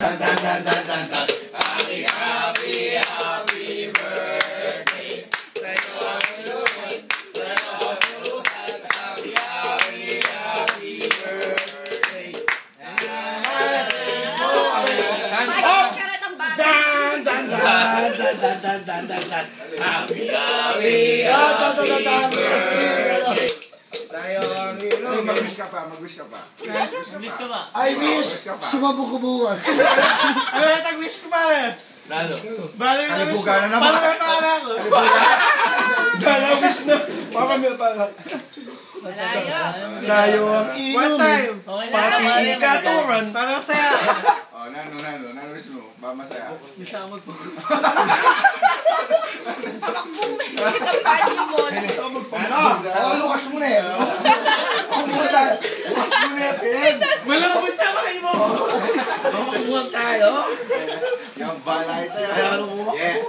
Dan, dan, dan, dan, dan, dan. Happy, happy, happy birthday. Sa'yo ang iluhan, sa'yo ang iluhan. Happy, happy, happy birthday. Namasin mo ang iluhan. Dan, dan, dan, dan, dan, dan, dan, dan, dan. Happy, happy, happy birthday. Sa'yo ang iluhan. Mag-wish ka pa, mag-wish ka pa. Miss ko ba? I wish sumabog ko bukas. Ano na tag-wish ko pa rin? Lalo. Balo yung na-wish ko. Kalibugan na naman. Paano may pangalan ko? Dala wish na. Papa may pala. Sa'yo ang One inumin. time. Pati ikaturan. Parang saya. Oh, nano wish mo. Ba masaya. Masamot po. Ano? Lukas mo na eh. Lukas mo na eh. Malambot siya mga imo. Huwag tayo. Yung balay tayo. Ayaw mo. Yeah.